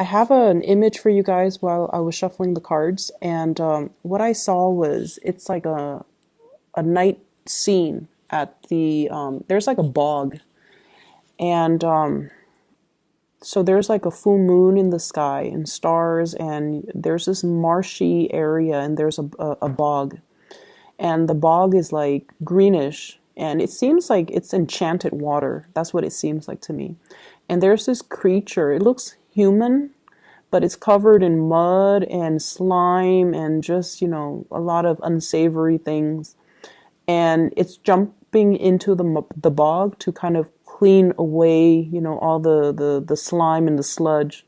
I have an image for you guys while I was shuffling the cards, and what I saw was it's like a night scene at there's like a bog, and so there's like a full moon in the sky and stars, and there's this marshy area, and there's a bog, and the bog is like greenish, and it seems like it's enchanted water. That's what it seems like to me. And there's this creature. It looks human, but it's covered in mud and slime and just, a lot of unsavory things. And it's jumping into the bog to kind of clean away, all the slime and the sludge.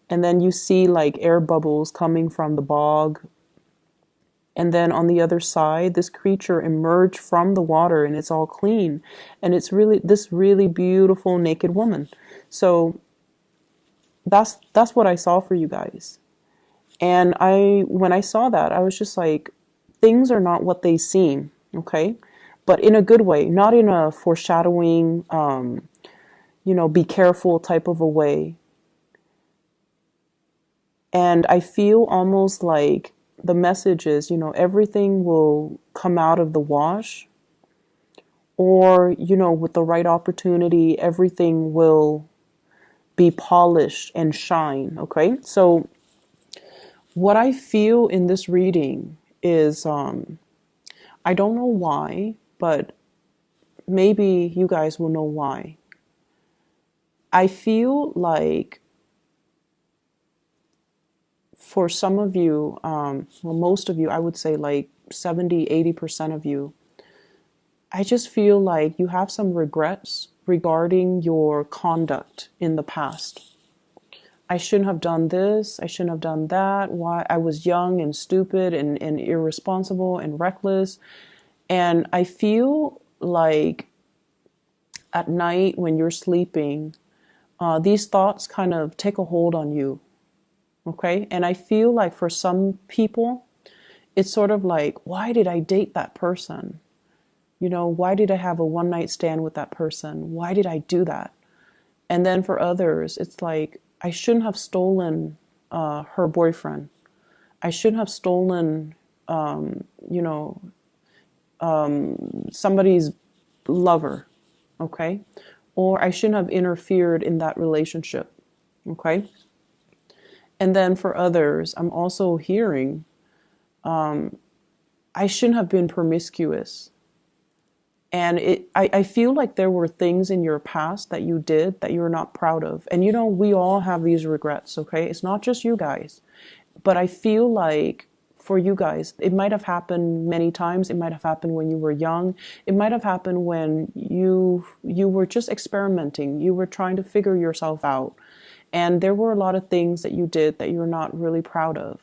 And then you see like air bubbles coming from the bog. And then on the other side, this creature emerged from the water and it's all clean. And it's really this really beautiful naked woman. So that's what I saw for you guys. And when I saw that, I was just like, things are not what they seem, okay? But in a good way, not in a foreshadowing, be careful type of a way. And I feel almost like the message is, everything will come out of the wash, or, with the right opportunity, everything will be polished and shine, okay? So what I feel in this reading is, I don't know why, but maybe you guys will know why. I feel like for some of you, most of you, I would say like 70–80% of you, I just feel like you have some regrets regarding your conduct in the past. I shouldn't have done this, I shouldn't have done that, why I was young and stupid and irresponsible and reckless. And I feel like at night when you're sleeping, these thoughts kind of take a hold on you, okay? And I feel like for some people, it's sort of like, why did I date that person? Why did I have a one night stand with that person? Why did I do that? And then for others, it's like, I shouldn't have stolen her boyfriend. I shouldn't have stolen, somebody's lover, okay? Or I shouldn't have interfered in that relationship, okay? And then for others, I'm also hearing, I shouldn't have been promiscuous. And I feel like there were things in your past that you did that you're not proud of. And we all have these regrets, okay? It's not just you guys. But I feel like for you guys, it might have happened many times. It might have happened when you were young. It might have happened when you were just experimenting. You were trying to figure yourself out. And there were a lot of things that you did that you're not really proud of.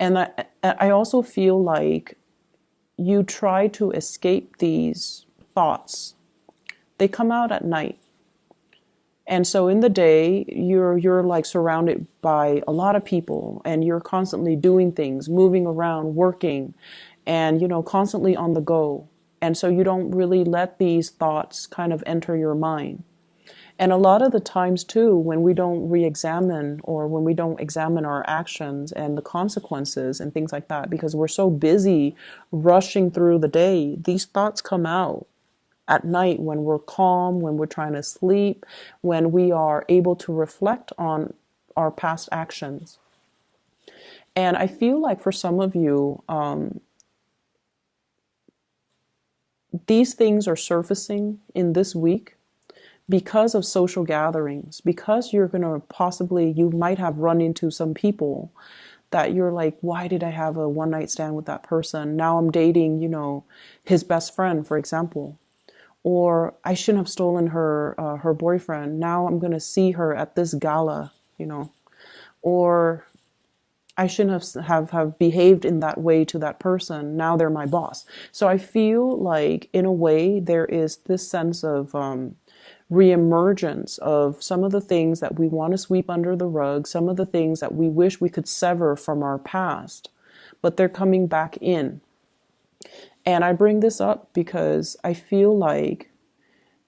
And I also feel like you try to escape these thoughts. They come out at night. And so in the day, you're like surrounded by a lot of people and you're constantly doing things, moving around, working, and, constantly on the go. And so you don't really let these thoughts kind of enter your mind. And a lot of the times too, when we don't re-examine or when we don't examine our actions and the consequences and things like that, because we're so busy rushing through the day, these thoughts come out at night when we're calm, when we're trying to sleep, when we are able to reflect on our past actions. And I feel like for some of you, these things are surfacing in this week because of social gatherings, because you're going to you might have run into some people that you're like, why did I have a one night stand with that person? Now I'm dating, his best friend, for example. Or I shouldn't have stolen her boyfriend. Now I'm going to see her at this gala, Or I shouldn't have behaved in that way to that person. Now they're my boss. So I feel like in a way there is this sense of reemergence of some of the things that we want to sweep under the rug, some of the things that we wish we could sever from our past, but they're coming back in. And I bring this up because I feel like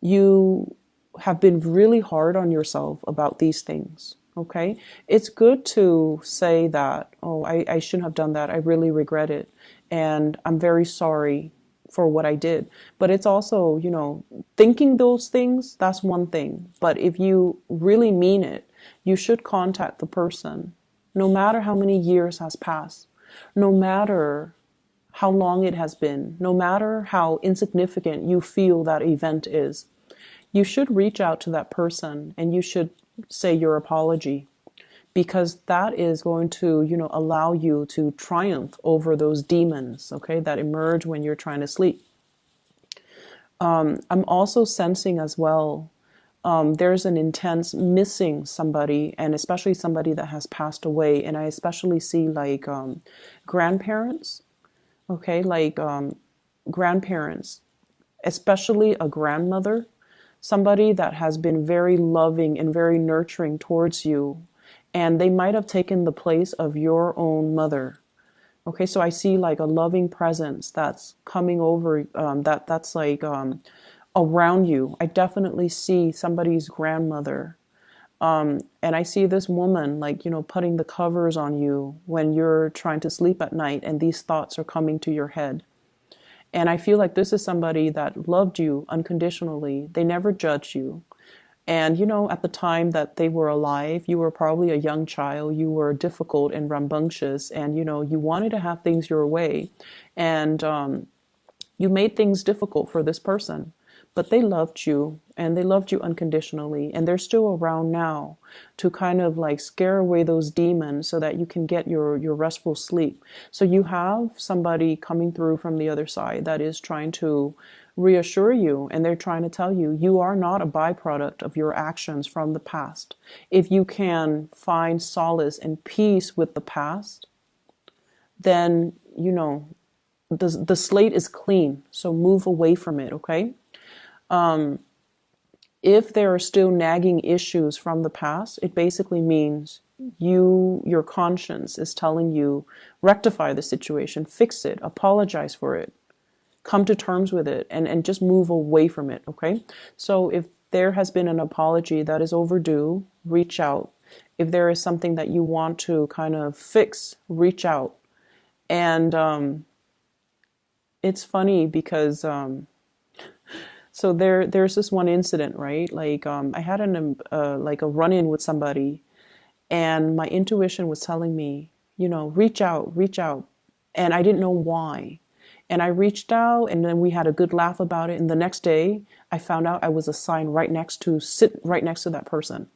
you have been really hard on yourself about these things, Okay, it's good to say that, oh, I shouldn't have done that. I really regret it. And I'm very sorry for what I did. But it's also, thinking those things, that's one thing. But if you really mean it, you should contact the person, no matter how many years has passed, no matter how long it has been, no matter how insignificant you feel that event is. You should reach out to that person and you should say your apology, because that is going to, allow you to triumph over those demons, okay, that emerge when you're trying to sleep. I'm also sensing as well, there's an intense missing somebody, and especially somebody that has passed away. And I especially see like grandparents, okay, like grandparents, especially a grandmother, somebody that has been very loving and very nurturing towards you. And they might have taken the place of your own mother. Okay, so I see like a loving presence that's coming over, that's like around you. I definitely see somebody's grandmother. And I see this woman like, putting the covers on you when you're trying to sleep at night and these thoughts are coming to your head. And I feel like this is somebody that loved you unconditionally. They never judged you. And, at the time that they were alive, you were probably a young child. You were difficult and rambunctious, and, you wanted to have things your way. And you made things difficult for this person. But they loved you, and they loved you unconditionally. And they're still around now to kind of like scare away those demons so that you can get your restful sleep. So you have somebody coming through from the other side that is trying to reassure you, and they're trying to tell you, you are not a byproduct of your actions from the past. If you can find solace and peace with the past, then, the slate is clean. So move away from it, okay? If there are still nagging issues from the past, it basically means your conscience is telling you, rectify the situation, fix it, apologize for it, come to terms with it, and just move away from it, okay? So if there has been an apology that is overdue, reach out. If there is something that you want to kind of fix, reach out. And it's funny because so there's this one incident, right? Like I had like a run-in with somebody, and my intuition was telling me, reach out, reach out. And I didn't know why. And I reached out, and then we had a good laugh about it. And the next day, I found out I was assigned sit right next to that person.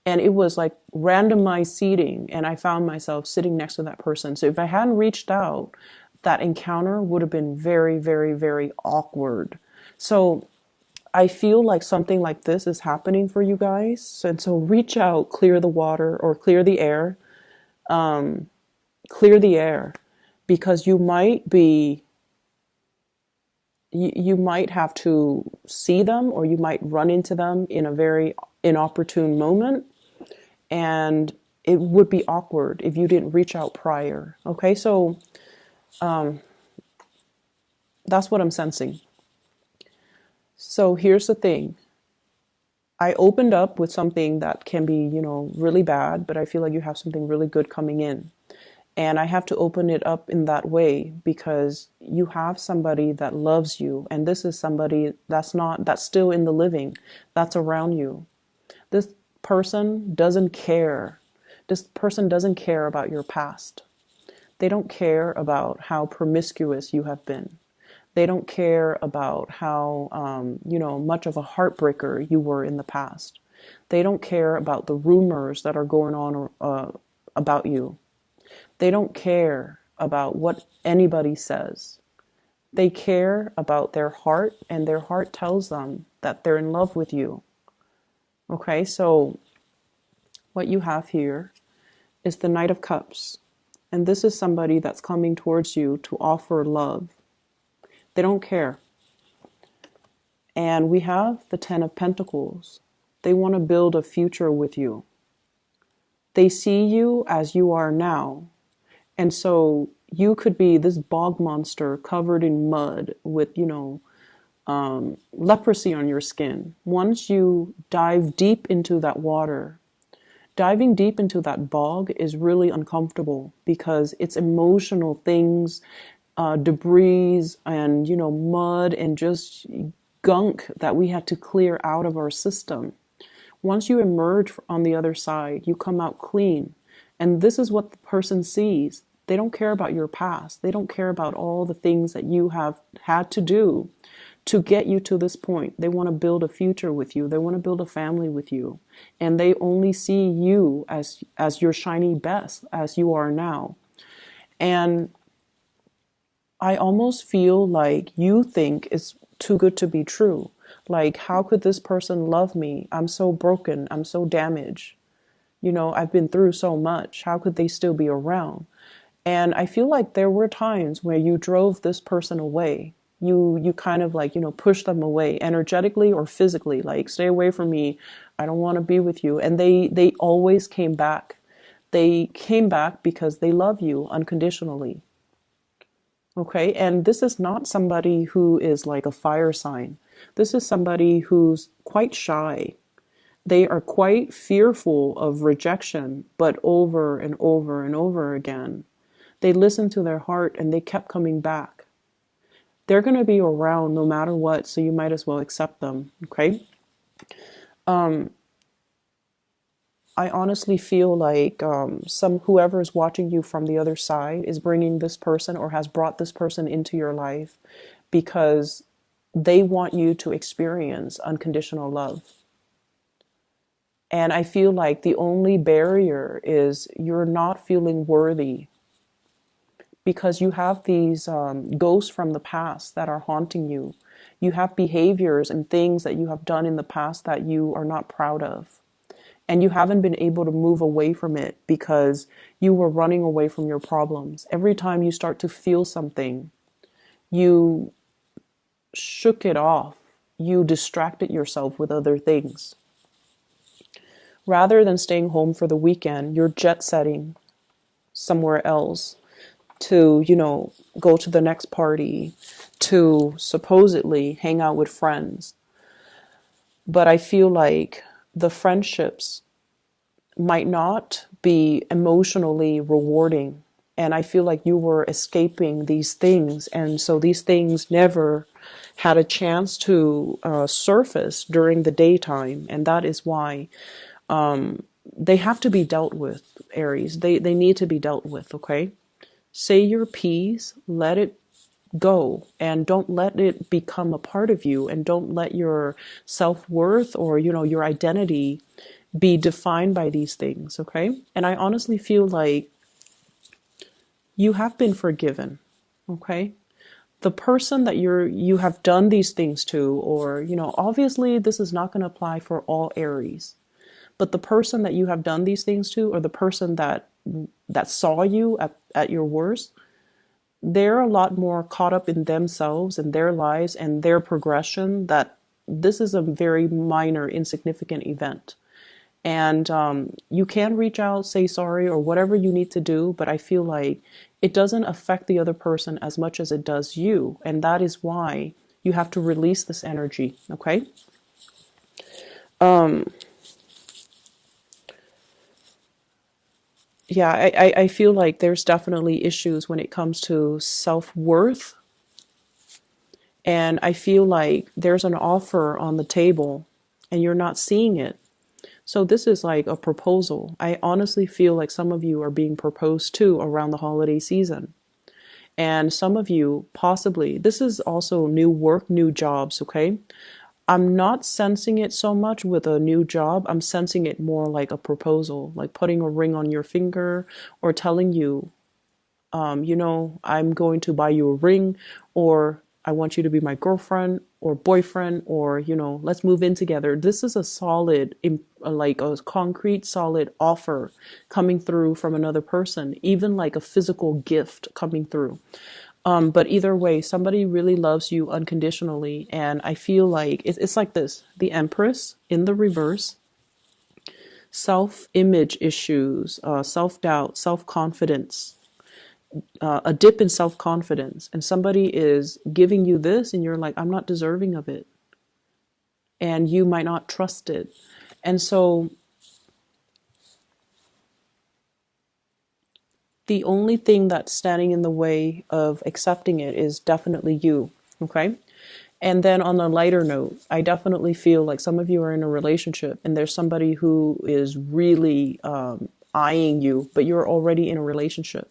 And it was like randomized seating, and I found myself sitting next to that person. So if I hadn't reached out, that encounter would have been very, very, very awkward. So I feel like something like this is happening for you guys. And so reach out, clear the water or clear the air. Clear the air, because you might have to see them, or you might run into them in a very inopportune moment. And it would be awkward if you didn't reach out prior. Okay, so that's what I'm sensing. So here's the thing. I opened up with something that can be, really bad, but I feel like you have something really good coming in. And I have to open it up in that way because you have somebody that loves you. And this is somebody that's still in the living, that's around you. This person doesn't care. This person doesn't care about your past. They don't care about how promiscuous you have been. They don't care about how, much of a heartbreaker you were in the past. They don't care about the rumors that are going on about you. They don't care about what anybody says. They care about their heart, and their heart tells them that they're in love with you. Okay, so what you have here is the Knight of Cups. And this is somebody that's coming towards you to offer love. They don't care. And we have the Ten of Pentacles. They want to build a future with you. They see you as you are now. And so you could be this bog monster covered in mud with, leprosy on your skin. Once you dive deep into that water, diving deep into that bog is really uncomfortable because it's emotional things, debris and, mud and just gunk that we had to clear out of our system. Once you emerge on the other side, you come out clean. And this is what the person sees. They don't care about your past. They don't care about all the things that you have had to do to get you to this point. They want to build a future with you. They want to build a family with you. And they only see you as your shiny best as you are now. And I almost feel like you think it's too good to be true. Like, how could this person love me? I'm so broken. I'm so damaged. I've been through so much. How could they still be around? And I feel like there were times where you drove this person away. You kind of like, push them away energetically or physically, like, stay away from me. I don't want to be with you. And they always came back. They came back because they love you unconditionally. Okay. And this is not somebody who is like a fire sign. This is somebody who's quite shy. They are quite fearful of rejection, but over and over and over again. They listened to their heart and they kept coming back. They're going to be around no matter what, so you might as well accept them, okay? I honestly feel like whoever is watching you from the other side is bringing this person or has brought this person into your life because they want you to experience unconditional love. And I feel like the only barrier is you're not feeling worthy because you have these ghosts from the past that are haunting you. You have behaviors and things that you have done in the past that you are not proud of. And you haven't been able to move away from it because you were running away from your problems. Every time you start to feel something, you shook it off. You distracted yourself with other things. Rather than staying home for the weekend, you're jet setting somewhere else to, go to the next party, to supposedly hang out with friends. But I feel like the friendships might not be emotionally rewarding. And I feel like you were escaping these things. And so these things never had a chance to surface during the daytime. And that is why they have to be dealt with, Aries. They need to be dealt with, okay? Say your piece, let it go, and don't let it become a part of you, and don't let your self-worth or, your identity be defined by these things, okay? And I honestly feel like you have been forgiven, okay? The person that you have done these things to, or, obviously this is not going to apply for all Aries, but the person that you have done these things to, or the person that saw you at your worst, they're a lot more caught up in themselves and their lives and their progression that this is a very minor, insignificant event. And you can reach out, say sorry, or whatever you need to do, but I feel like it doesn't affect the other person as much as it does you. And that is why you have to release this energy, okay? Yeah, I feel like there's definitely issues when it comes to self-worth. And I feel like there's an offer on the table and you're not seeing it. So this is like a proposal. I honestly feel like some of you are being proposed to around the holiday season. And some of you possibly, this is also new work, new jobs, okay? I'm not sensing it so much with a new job. I'm sensing it more like a proposal, like putting a ring on your finger or telling you, I'm going to buy you a ring, or I want you to be my girlfriend or boyfriend, or, let's move in together. This is a solid, like a concrete, solid offer coming through from another person, even like a physical gift coming through. But either way, somebody really loves you unconditionally. And I feel like it's like this, the Empress in the reverse, self-image issues, self-doubt, self-confidence, a dip in self-confidence, and somebody is giving you this and you're like, I'm not deserving of it, and you might not trust it. And so The only thing that's standing in the way of accepting it is definitely you. Okay. And then on a lighter note, I definitely feel like some of you are in a relationship and there's somebody who is really eyeing you, but you're already in a relationship.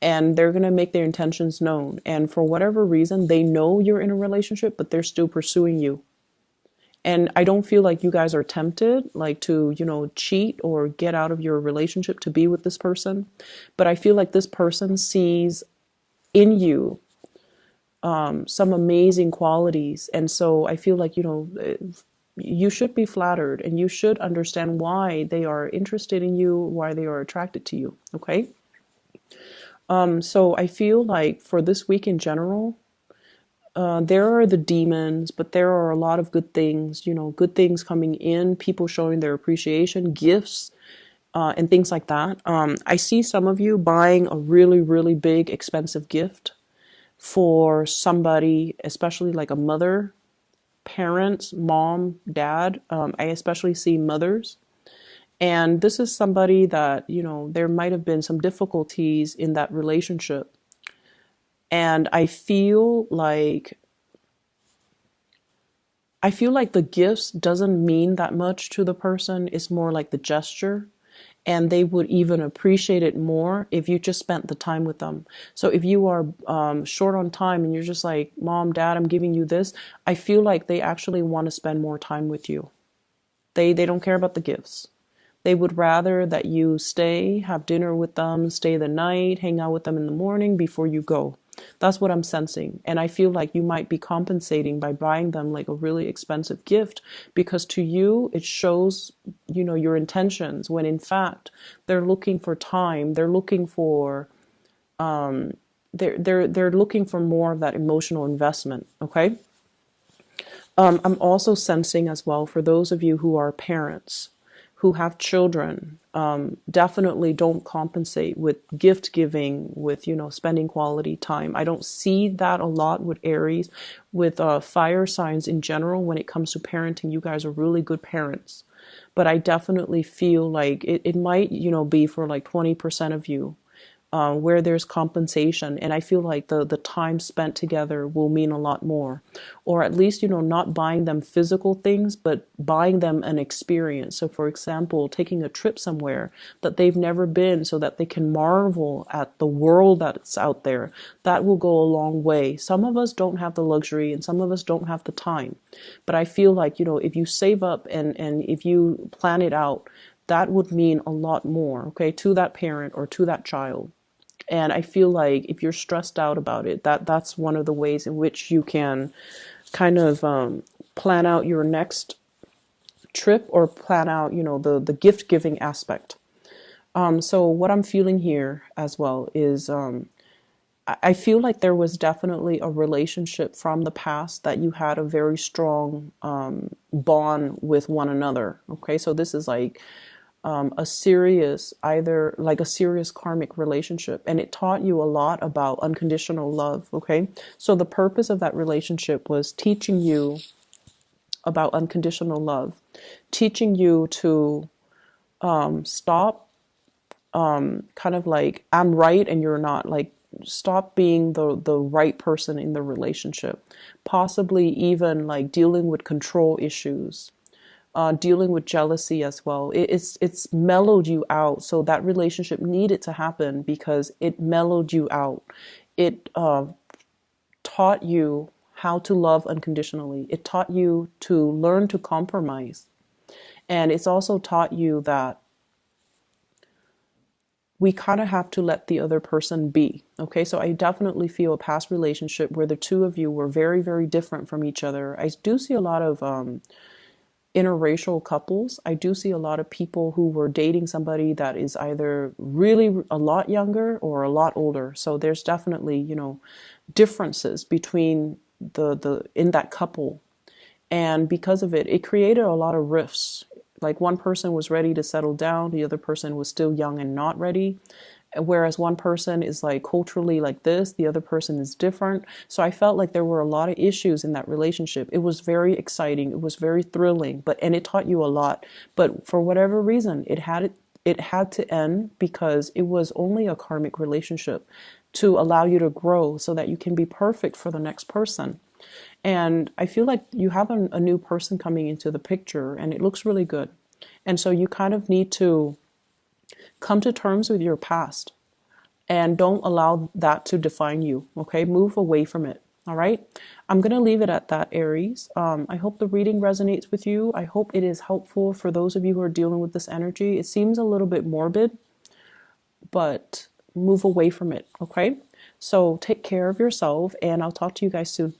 And they're going to make their intentions known. And for whatever reason, they know you're in a relationship, but they're still pursuing you. And I don't feel like you guys are tempted, like to, cheat or get out of your relationship to be with this person. But I feel like this person sees in you some amazing qualities. And so I feel like, you should be flattered and you should understand why they are interested in you, why they are attracted to you. Okay. So I feel like for this week in general, there are the demons, but there are a lot of good things, good things coming in, people showing their appreciation, gifts, and things like that. I see some of you buying a really, really big, expensive gift for somebody, especially like a mother, parents, mom, dad. I especially see mothers. And this is somebody that, there might have been some difficulties in that relationship. And I feel like the gifts doesn't mean that much to the person. It's more like the gesture. And they would even appreciate it more if you just spent the time with them. So if you are short on time and you're just like, Mom, Dad, I'm giving you this, I feel like they actually want to spend more time with you. They don't care about the gifts. They would rather that you stay, have dinner with them, stay the night, hang out with them in the morning before you go. That's what I'm sensing. And I feel like you might be compensating by buying them like a really expensive gift because to you, it shows, your intentions when in fact they're looking for time. They're looking for, they're looking for more of that emotional investment. Okay. I'm also sensing as well for those of you who are parents, who have children, definitely don't compensate with gift giving, with, spending quality time. I don't see that a lot with Aries, with fire signs in general. When it comes to parenting, you guys are really good parents. But I definitely feel like it might, be for like 20% of you. Where there's compensation. And I feel like the time spent together will mean a lot more. Or at least, not buying them physical things, but buying them an experience. So for example, taking a trip somewhere that they've never been so that they can marvel at the world that's out there. That will go a long way. Some of us don't have the luxury and some of us don't have the time. But I feel like, if you save up and if you plan it out, that would mean a lot more, okay, to that parent or to that child. And I feel like if you're stressed out about it, that's one of the ways in which you can kind of plan out your next trip or plan out, the gift giving aspect. So what I'm feeling here as well is I feel like there was definitely a relationship from the past that you had a very strong bond with one another. Okay, so this is like a serious, either like a serious karmic relationship. And it taught you a lot about unconditional love. Okay. So the purpose of that relationship was teaching you about unconditional love, teaching you to stop kind of like, I'm right and you're not, like, stop being the right person in the relationship, possibly even like dealing with control issues, dealing with jealousy as well. It's mellowed you out. So that relationship needed to happen because it mellowed you out. It taught you how to love unconditionally. It taught you to learn to compromise. And it's also taught you that we kind of have to let the other person be. Okay, so I definitely feel a past relationship where the two of you were very, very different from each other. I do see a lot of interracial couples. I do see a lot of people who were dating somebody that is either really a lot younger or a lot older. So there's definitely, differences between the in that couple. And because of it, it created a lot of rifts. Like one person was ready to settle down, the other person was still young and not ready. Whereas one person is like culturally like this, the other person is different. So I felt like there were a lot of issues in that relationship. It was very exciting. It was very thrilling, and it taught you a lot. But for whatever reason, it had it had to end because it was only a karmic relationship to allow you to grow so that you can be perfect for the next person. And I feel like you have a new person coming into the picture and it looks really good. And so you kind of need to come to terms with your past and don't allow that to define you. Okay, move away from it. All right, I'm gonna leave it at that, Aries. I hope the reading resonates with you. I hope it is helpful for those of you who are dealing with this energy. It seems a little bit morbid, but move away from it. Okay, so take care of yourself, and I'll talk to you guys soon.